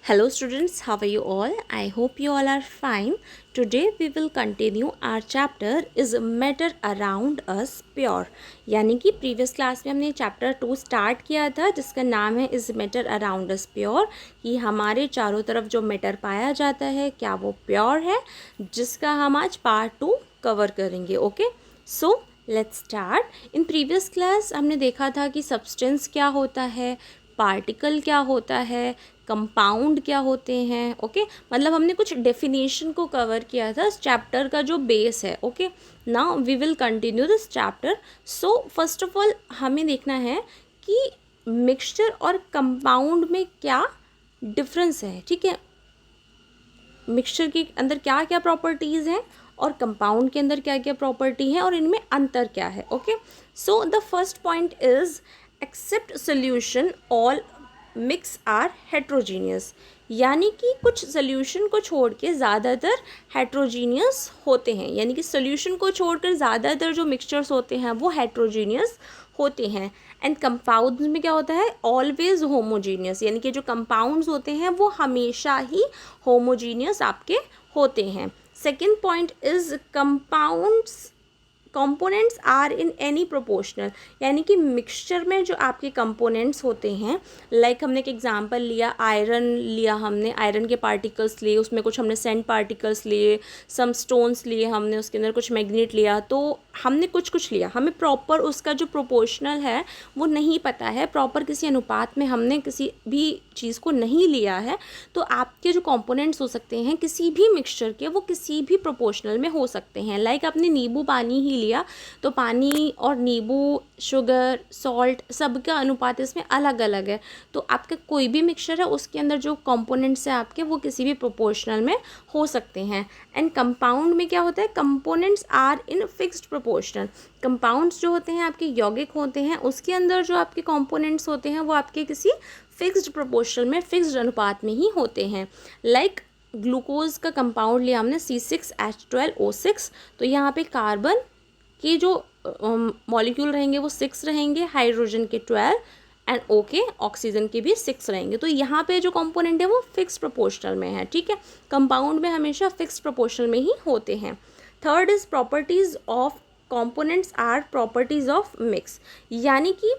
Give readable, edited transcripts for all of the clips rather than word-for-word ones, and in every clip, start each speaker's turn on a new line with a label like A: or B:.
A: Hello students, how are you all? I hope you all are fine. Today we will continue our chapter is matter around us pure. यानी कि previous class में हमने chapter 2 start किया था जिसका नाम है is matter around us pure, कि हमारे चारों तरफ जो मैटर पाया जाता है क्या वो प्योर है, जिसका हम आज पार्ट 2 कवर करेंगे. Okay, so let's start. In previous class हमने देखा था कि सब्सटेंस क्या होता है, पार्टिकल क्या होता है, कंपाउंड क्या होते हैं. ओके, मतलब हमने कुछ डेफिनेशन को कवर किया था इस चैप्टर का जो बेस है. Okay, now we will continue this chapter. So first of all हमें देखना है कि मिक्सचर और कंपाउंड में क्या डिफरेंस है. ठीक है, मिक्सचर के अंदर क्या क्या प्रॉपर्टीज़ हैं और कंपाउंड के अंदर क्या क्या प्रॉपर्टी है और इनमें अंतर क्या है. Okay, so the first point is except solution all mix are heterogeneous. यानी कि कुछ सोल्यूशन को छोड़ के ज़्यादातर हेट्रोजीनियस होते हैं. यानी कि सोल्यूशन को छोड़कर ज़्यादातर जो मिक्सचर्स होते हैं वो हेट्रोजीनियस होते हैं. एंड कंपाउंड्स में क्या होता है, ऑलवेज होमोजीनियस. यानी कि जो कंपाउंड्स होते हैं वो हमेशा ही होमोजीनियस आपके होते हैं. Second point is components are in any proportional. यानी कि मिक्सचर में जो आपके कंपोनेंट्स होते हैं, लाइक हमने एक एग्जांपल लिया, आयरन लिया, हमने आयरन के पार्टिकल्स लिए, उसमें कुछ हमने सैंड पार्टिकल्स लिए, सम स्टोन्स लिए हमने, उसके अंदर कुछ मैग्नेट लिया, तो हमने कुछ लिया. हमें प्रॉपर उसका जो प्रोपोर्शनल है वो नहीं पता है, प्रॉपर किसी अनुपात में हमने किसी भी चीज़ को नहीं लिया है, तो आपके जो कंपोनेंट्स हो सकते हैं किसी भी मिक्सचर के वो किसी भी प्रोपोर्शनल में हो सकते हैं. लाइक आपने नींबू पानी ही लिया तो पानी और नींबू, शुगर, सॉल्ट, सबका अनुपात इसमें अलग अलग है. तो आपका कोई भी मिक्सचर है उसके अंदर जो कंपोनेंट्स हैं आपके वो किसी भी प्रोपोर्शनल में हो सकते हैं. एंड कंपाउंड में क्या होता है, components are in fixed proportional. Compounds जो होते हैं आपके यौगिक होते हैं, उसके अंदर जो आपके कंपोनेंट्स होते हैं वो आपके किसी फिक्स्ड प्रोपोर्शनल में, फिक्स्ड अनुपात में ही होते हैं. लाइक ग्लूकोज का कंपाउंड लिया हमने C6H12O6, तो यहाँ पे कार्बन के जो मॉलिक्यूल रहेंगे वो 6 रहेंगे, हाइड्रोजन के 12 एंड ओके ऑक्सीजन के भी 6 रहेंगे. तो यहाँ पे जो कंपोनेंट है वो फिक्स प्रोपोर्शनल में है. ठीक है, कंपाउंड में हमेशा फिक्स प्रोपोर्शनल में ही होते हैं. Third is properties of components are properties of mix. यानी कि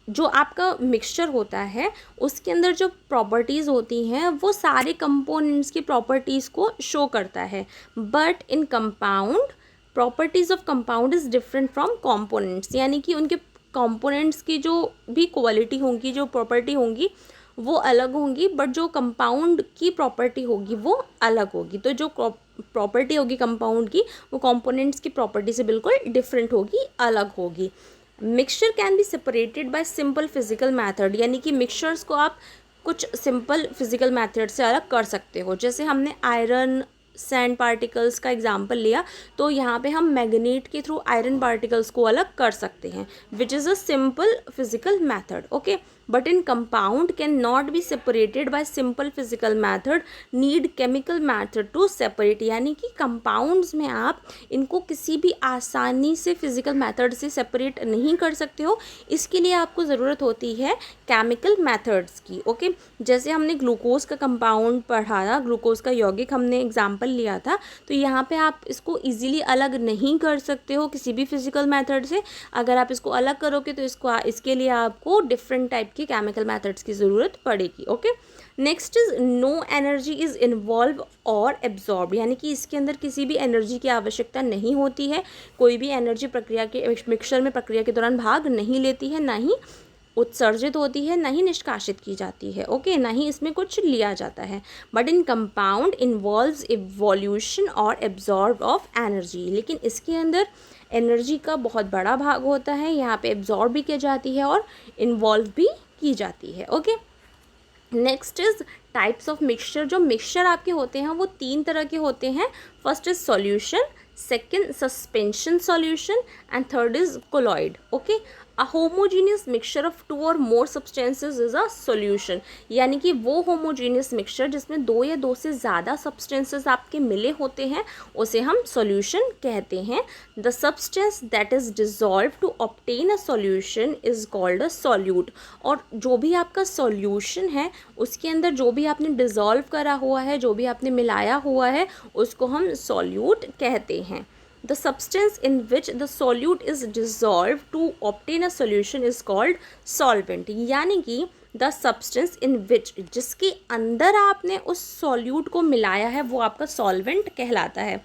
A: जो आपका मिक्सचर होता है उसके अंदर जो प्रॉपर्टीज़ होती हैं वो सारे कंपोनेंट्स की प्रॉपर्टीज़ को शो करता है. But in compound properties of compound is different from components. यानी कि उनके कंपोनेंट्स की जो भी क्वालिटी होंगी, जो प्रॉपर्टी होंगी वो अलग होंगी, बट जो कंपाउंड की प्रॉपर्टी होगी वो अलग होगी. तो जो प्रॉपर्टी होगी कंपाउंड की वो कंपोनेंट्स की प्रॉपर्टी से बिल्कुल डिफरेंट होगी, अलग होगी. Mixture can be separated by simple physical method. यानी कि मिक्सचर्स को आप कुछ सिंपल फिजिकल मैथड से अलग कर सकते हो. जैसे हमने आयरन सैंड पार्टिकल्स का एग्जांपल लिया, तो यहाँ पे हम मैग्नेट के थ्रू आयरन पार्टिकल्स को अलग कर सकते हैं, which is a simple physical method. Okay, but in compound can not be separated by simple physical method, need chemical method to separate. यानी कि कंपाउंड्स में आप इनको किसी भी आसानी से फिजिकल मैथड से सेपरेट नहीं कर सकते हो. इसके लिए आपको ज़रूरत होती है केमिकल मैथड्स की. ओके, जैसे हमने ग्लूकोज का कंपाउंड पढ़ाया, ग्लूकोज का यौगिक हमने एग्जाम्पल लिया था, तो यहाँ पे आप इसको इजीली अलग नहीं कर सकते हो किसी भी फिजिकल मैथड से. अगर आप इसको अलग करोगे तो इसके लिए आपको डिफरेंट टाइप के केमिकल मैथड्स की ज़रूरत पड़ेगी. Okay, next is no energy is involve और एब्जॉर्ब. यानी कि इसके अंदर किसी भी एनर्जी की आवश्यकता नहीं होती है, कोई भी एनर्जी प्रक्रिया के मिक्सचर में प्रक्रिया के दौरान भाग नहीं लेती है, ना ही उत्सर्जित होती है, ना ही निष्कासित की जाती है. ओके, ना ही इसमें कुछ लिया जाता है. But in compound involves evolution और एब्जॉर्ब ऑफ एनर्जी. लेकिन इसके अंदर एनर्जी का बहुत बड़ा भाग होता है, यहाँ पे एब्जॉर्ब भी की जाती है और इन्वॉल्व भी की जाती है. Okay, next is types of mixture. जो मिक्सचर आपके होते हैं वो 3 तरह के होते हैं. First is solution, second suspension solution and third is colloid. Okay, a homogeneous mixture of 2 और मोर सब्सटेंसेस इज अ सॉल्यूशन, यानी कि वो होमोजीनियस मिक्सचर जिसमें 2 या 2 से ज़्यादा सब्सटेंसेस आपके मिले होते हैं उसे हम सॉल्यूशन कहते हैं। The substance that is dissolve to obtain a solution is called a solute. और जो भी आपका सॉल्यूशन है उसके अंदर जो भी आपने डिजॉल्व करा हुआ है, जो भी आपने मिलाया हुआ है, उसको हम सॉल्यूट कहते हैं। The substance in which the solute is dissolved to obtain a solution is called solvent, यानी कि the substance in which, जिसके अंदर आपने उस solute को मिलाया है, वो आपका solvent कहलाता है।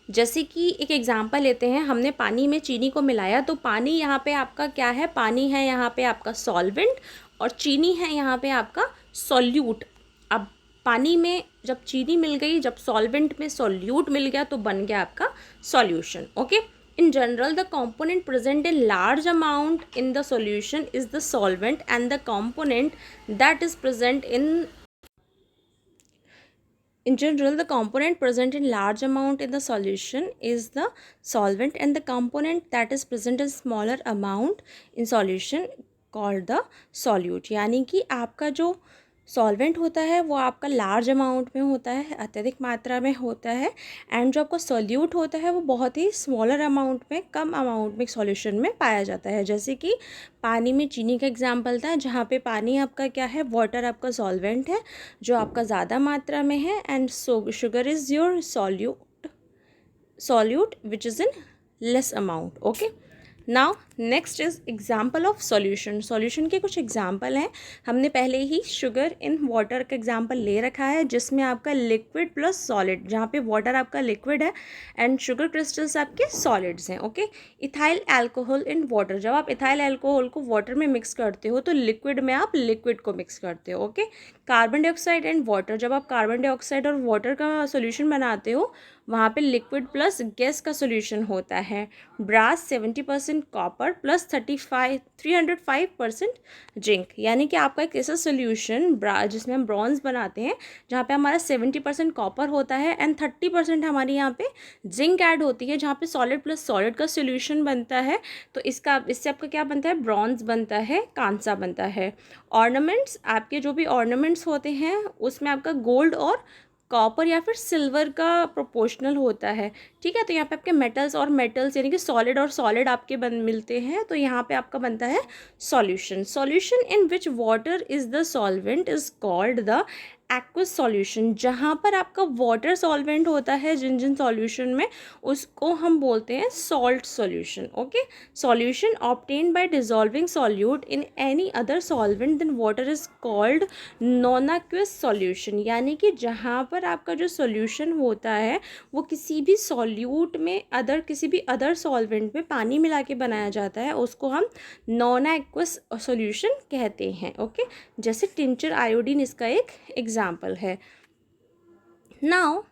A: जैसे कि एक एग्जांपल लेते हैं, हमने पानी में चीनी को मिलाया तो पानी यहाँ पे आपका क्या है, पानी है यहाँ पे आपका सॉल्वेंट और चीनी है यहाँ पे आपका सॉल्यूट। अब पानी में जब चीनी मिल गई, जब सॉल्वेंट में सॉल्यूट मिल गया तो बन गया आपका solution. Okay, in general the component present in large amount in the solution is the solvent and the component that is present in general the component present in large amount in the solution is the solvent and the component that is present in smaller amount in solution called the solute, यानी कि आपका जो solvent होता है वो आपका large amount में होता है, अत्यधिक मात्रा में होता है, एंड जो आपका सॉल्यूट होता है वो बहुत ही स्मॉलर अमाउंट में, कम अमाउंट में सॉल्यूशन में पाया जाता है। जैसे कि पानी में चीनी का एग्जांपल था, जहाँ पे पानी आपका क्या है, वाटर आपका सॉल्वेंट है जो आपका ज़्यादा मात्रा में है, and sugar is your solute which is in less amount. Okay, now next is example of solution. Solution के कुछ एग्जाम्पल हैं, हमने पहले ही शुगर इन वाटर का एग्जाम्पल ले रखा है, जिसमें आपका लिक्विड प्लस सॉलिड, जहाँ पे वाटर आपका लिक्विड है एंड शुगर क्रिस्टल्स आपके सॉलिड्स हैं। Okay, ethyl alcohol in water, जब आप इथाइल अल्कोहल को वाटर में मिक्स करते हो तो लिक्विड में आप लिक्विड को मिक्स करते हो। Okay, carbon dioxide and water, जब आप कार्बन डाइऑक्साइड और वाटर का सोल्यूशन बनाते हो वहाँ पे लिक्विड प्लस गैस का सोल्यूशन होता है। ब्रास 70% कॉपर प्लस 305% जिंक, यानी कि आपका एक ऐसा सोल्यूशन जिसमें हम ब्रॉन्ज बनाते हैं जहाँ पे हमारा 70% कॉपर होता है एंड 30% हमारी यहाँ पे जिंक ऐड होती है, जहाँ पे सॉलिड प्लस सॉलिड का सोल्यूशन बनता है। तो इससे आपका क्या बनता है, ब्रॉन्ज बनता है, कांसा बनता है। ऑर्नामेंट्स, आपके जो भी ऑर्नामेंट्स होते हैं उसमें आपका गोल्ड और कॉपर या फिर सिल्वर का प्रोपोर्शनल होता है। ठीक है, तो यहाँ पे आपके मेटल्स और मेटल्स यानी कि सॉलिड और सॉलिड आपके मिलते हैं, तो यहाँ पे आपका बनता है solution. Solution in which water is the solvent is called the aqueous solution, जहाँ पर आपका वाटर सॉल्वेंट होता है जिन जिन सॉल्यूशन में, उसको हम बोलते हैं salt solution. Okay, solution obtain by dissolving solute in any other solvent than water is called non aqueous solution, यानी कि जहाँ पर आपका जो सॉल्यूशन होता है वो किसी भी सॉल्यूट में, किसी भी अदर सॉल्वेंट में पानी मिला के बनाया जाता है, उसको हम नॉन एक्वस सॉल्यूशन कहते हैं। ओके, जैसे टिंचर आयोडीन इसका एक एग्जाम्पल है। नाउ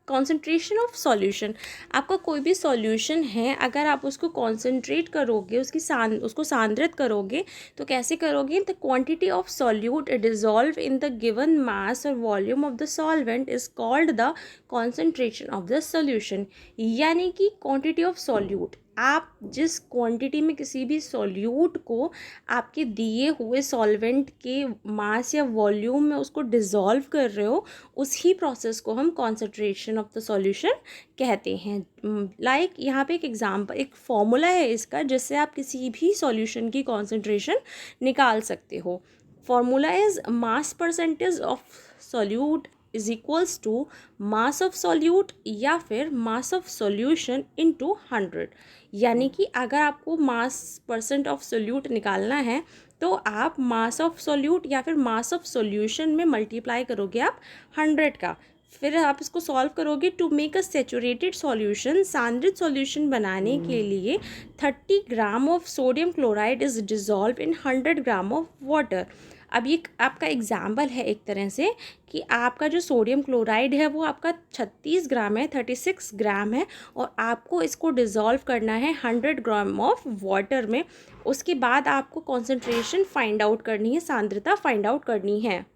A: कॉन्सेंट्रेशन ऑफ सॉल्यूशन, आपका कोई भी सॉल्यूशन है, अगर आप उसको कॉन्सेंट्रेट करोगे, उसको सांद्रित करोगे, तो कैसे करोगे, the quantity of solute dissolve in the given mass और volume of the solvent is called the concentration of the solution, यानी कि क्वांटिटी ऑफ सॉल्यूट, आप जिस क्वांटिटी में किसी भी सॉल्यूट को आपके दिए हुए सॉल्वेंट के मास या वॉल्यूम में उसको डिज़ोल्व कर रहे हो, उसी प्रोसेस को हम कॉन्सेंट्रेशन ऑफ द सॉल्यूशन कहते हैं। लाइक यहाँ पे एक एग्जांपल, एक फॉर्मूला है इसका, जिससे आप किसी भी सॉल्यूशन की कॉन्सेंट्रेशन निकाल सकते हो। Formula is mass percentage of solute is equals to mass of solute या फिर मास ऑफ सॉल्यूशन इनटू 100, यानी कि अगर आपको मास परसेंट ऑफ सॉल्यूट निकालना है तो आप मास ऑफ सॉल्यूट या फिर मास ऑफ सॉल्यूशन में मल्टीप्लाई करोगे आप 100 का, फिर आप इसको सॉल्व करोगे to make a saturated solution. सांद्रित सॉल्यूशन बनाने के लिए 30 gram of sodium chloride is dissolve in 100 gram of water. अब ये आपका एग्जाम्पल है एक तरह से कि आपका जो सोडियम क्लोराइड है वो आपका 36 ग्राम है, 36 ग्राम है, और आपको इसको डिज़ोल्व करना है 100 ग्राम ऑफ वाटर में। उसके बाद आपको कॉन्सेंट्रेशन फाइंड आउट करनी है, सांद्रता फाइंड आउट करनी है।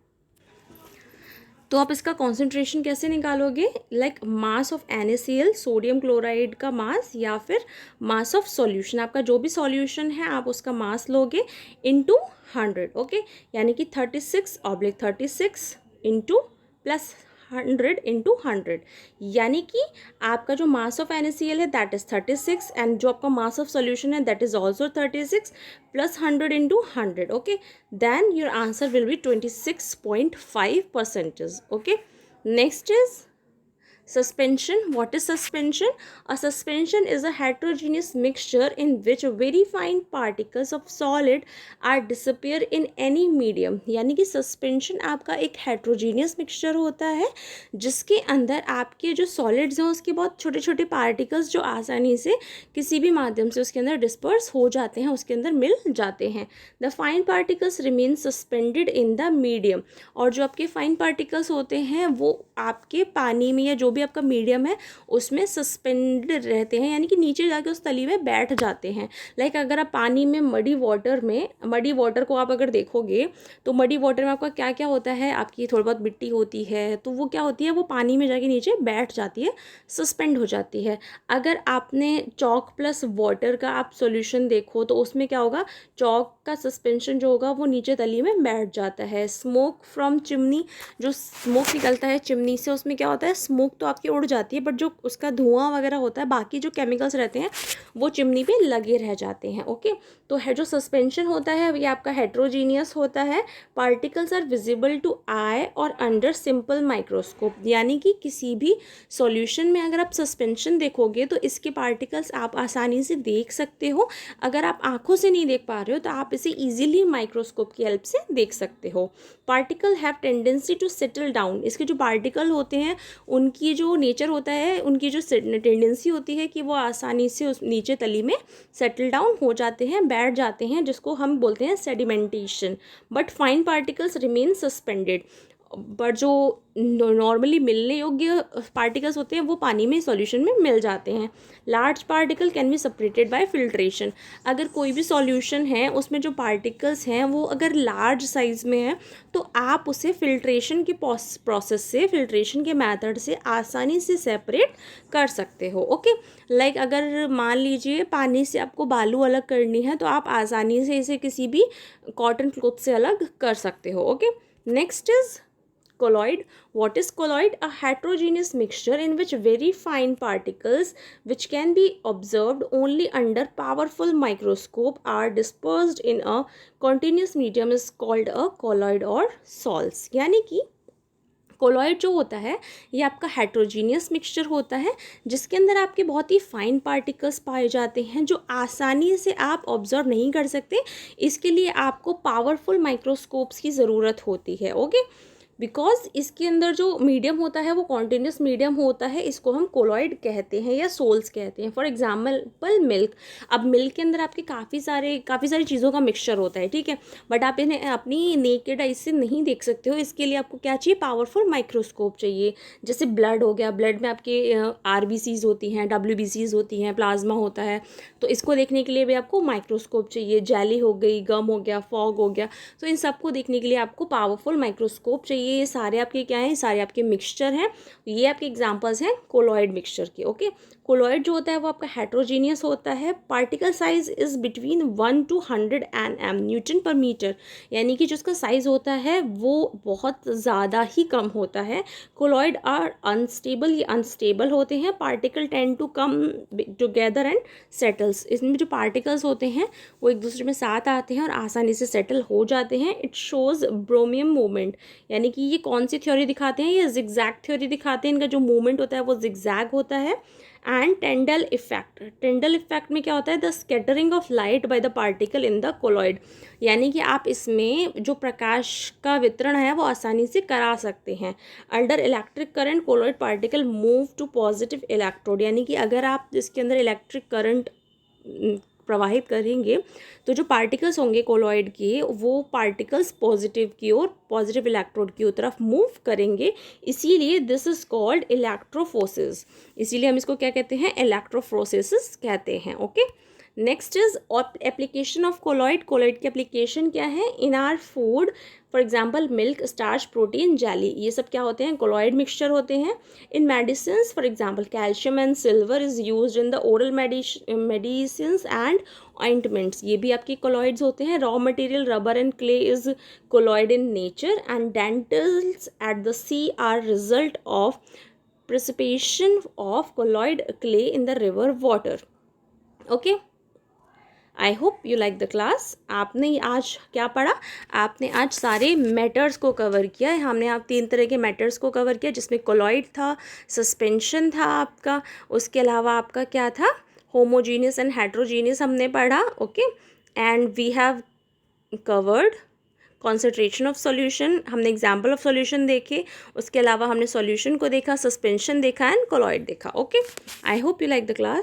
A: तो आप इसका कॉन्सेंट्रेशन कैसे निकालोगे, like mass of NaCl sodium chloride का मास या फिर मास ऑफ सॉल्यूशन, आपका जो भी सॉल्यूशन है आप उसका मास लोगे इंटू 100, ओके, यानी कि 36/36 इंटू प्लस 100 इंटू 100, यानी कि आपका जो मास ऑफ NaCl है दैट इज़ 36 एंड जो आपका मास ऑफ सॉल्यूशन है that is also 36 plus 100 into 100, okay, then your answer will be 26.5%, okay. Next is suspension. What is suspension? A suspension is a heterogeneous mixture in which very fine particles of solid are disappear in any medium. यानी कि suspension आपका एक heterogeneous mixture होता है जिसके अंदर आपके जो solids हैं उसके बहुत छोटे छोटे particles जो आसानी से किसी भी माध्यम से उसके अंदर disperse हो जाते हैं, उसके अंदर मिल जाते हैं. The fine particles remain suspended in the medium. और जो आपके fine particles होते हैं वो आपके पानी में या जो भी आपका मीडियम है उसमें सस्पेंडेड रहते हैं, यानी कि नीचे जाके उस तली में बैठ जाते हैं. लाइक अगर आप पानी में मडी वाटर को आप अगर देखोगे तो मडी वाटर में आपका क्या क्या होता है, आपकी थोड़ी बहुत मिट्टी होती है, तो वो क्या होती है, वो पानी में जाके नीचे बैठ जाती है, सस्पेंड हो जाती है. अगर आपने चॉक प्लस वाटर का आप सॉल्यूशन देखो तो उसमें क्या होगा, चॉक का सस्पेंशन जो होगा वो नीचे तली में बैठ जाता है. स्मोक फ्रॉम चिमनी, जो स्मोक निकलता है चिमनी से उसमें क्या होता है, स्मोक तो आपकी उड़ जाती है बट जो उसका धुआं वगैरह होता है, बाकी जो केमिकल्स रहते हैं वो चिमनी पे लगे रह जाते हैं, ओके. तो है जो सस्पेंशन होता है ये आपका हेट्रोजीनियस होता है. पार्टिकल्स आर विजिबल टू आई और अंडर सिंपल माइक्रोस्कोप, यानी कि किसी भी सॉल्यूशन में अगर आप सस्पेंशन देखोगे तो इसके पार्टिकल्स आप आसानी से देख सकते हो. अगर आप आंखों से नहीं देख पा रहे हो तो आप इसे ईजिली माइक्रोस्कोप की हेल्प से देख सकते हो. Particle have tendency to settle down, इसके जो पार्टिकल होते हैं उनकी जो नेचर होता है, उनकी जो टेंडेंसी होती है कि वो आसानी से उस नीचे तली में सेटल डाउन हो जाते हैं, बैठ जाते हैं, जिसको हम बोलते हैं sedimentation. But fine particles remain suspended, but जो नॉर्मली मिलने योग्य पार्टिकल्स होते हैं वो पानी में सॉल्यूशन में मिल जाते हैं. Large particle can be separated bye filtration, अगर कोई भी सॉल्यूशन है उसमें जो पार्टिकल्स हैं वो अगर लार्ज साइज़ में है तो आप उसे फिल्ट्रेशन की प्रोसेस से, फिल्ट्रेशन के मेथड से आसानी से सेपरेट कर सकते हो, ओके. लाइक अगर मान लीजिए पानी से आपको बालू अलग करनी है तो आप आसानी से इसे किसी भी कॉटन क्लॉथ से अलग कर सकते हो, okay. Next is colloid. What is colloid? A heterogeneous mixture in which very fine particles which can be observed only under powerful microscope are dispersed in a continuous medium is called a colloid or sols. यानी कि colloid जो होता है ये आपका heterogeneous mixture होता है जिसके अंदर आपके बहुत ही फाइन पार्टिकल्स पाए जाते हैं जो आसानी से आप ऑब्जर्व नहीं कर सकते. इसके लिए आपको पावरफुल माइक्रोस्कोप्स की ज़रूरत होती है, ओके. बिकॉज इसके अंदर जो मीडियम होता है वो कॉन्टिन्यूस मीडियम होता है, इसको हम कोलॉइड कहते हैं या सोल्स कहते हैं. फॉर एग्जाम्पल मिल्क, अब मिल्क के अंदर आपके काफ़ी सारी चीज़ों का मिक्सचर होता है, ठीक है, बट आप इन्हें अपनी नेकेड आई से नहीं देख सकते हो. इसके लिए आपको क्या चाहिए, पावरफुल माइक्रोस्कोप चाहिए. जैसे ब्लड हो गया, ब्लड में आपके RBCs होती हैं, WBCs होती हैं, प्लाज्मा होता है, तो इसको देखने के लिए भी आपको माइक्रोस्कोप चाहिए. जेली हो गई, गम हो गया, फॉग हो गया, तो इन सबको देखने के लिए आपको पावरफुल माइक्रोस्कोप चाहिए. ये सारे आपके क्या हैं, सारे आपके मिक्सचर हैं. ये आपके एग्जांपल्स हैं कोलॉइड मिक्सचर के, ओके. कोलॉइड जो होता है वो आपका हेट्रोजीनियस होता है. Particle size is between 1 to 100 nm Newton पर मीटर, यानी कि जो उसका साइज होता है वो बहुत ज़्यादा ही कम होता है. कोलॉइड आर अनस्टेबल, ये अनस्टेबल होते हैं. Particle tend to come together and settles, इसमें जो पार्टिकल्स होते हैं वो एक दूसरे में साथ आते हैं और आसानी से सेटल हो जाते हैं. इट शोज़ ब्रोमियम मूवमेंट, यानी कि ये कौन सी थ्योरी दिखाते हैं, ये जिगजैग थ्योरी दिखाते हैं. इनका जो मूवमेंट होता है वो जिगजैग होता है. एंड टेंडल इफेक्ट, टेंडल इफेक्ट में क्या होता है, the scattering of light by the particle in the colloid, यानी कि आप इसमें जो प्रकाश का वितरण है वो आसानी से करा सकते हैं. Under electric current colloid particle move to positive electrode, यानी कि अगर आप इसके अंदर इलेक्ट्रिक करंट प्रवाहित करेंगे तो जो पार्टिकल्स होंगे कोलॉइड के वो पार्टिकल्स पॉजिटिव की ओर, पॉजिटिव इलेक्ट्रोड की तरफ मूव करेंगे. इसीलिए दिस इज कॉल्ड इलेक्ट्रोफोरेसिस, इसीलिए हम इसको क्या कहते हैं, इलेक्ट्रोफोरेसिस कहते हैं, okay. Next is application of colloid. Colloid की एप्लीकेशन क्या है? In our food, for example milk, starch, protein, jelly, ये सब क्या होते हैं? कोलॉइड मिक्सचर होते हैं. In medicine, for example calcium and silver is use in the oral medicine and ointments, ये भी आपके कोलॉइड्स होते हैं. Raw material rubber and clay is colloid in nature. And dentals at the sea are result of precipitation of colloid clay in the river water. Okay, I hope you like the class. आपने आज क्या पढ़ा? आपने आज सारे matters को cover किया है. हमने आप 3 तरह के मैटर्स को कवर किया, जिसमें कोलॉइड था, सस्पेंशन था आपका, उसके अलावा आपका क्या था? होमोजीनियस एंड हेट्रोजीनियस हमने पढ़ा. Okay, and we have covered concentration of solution, हमने एग्जाम्पल ऑफ सॉल्यूशन देखे, उसके अलावा हमने सॉल्यूशन को देखा, सस्पेंशन देखा एंड कोलॉइड देखा. Okay, I hope you like the class.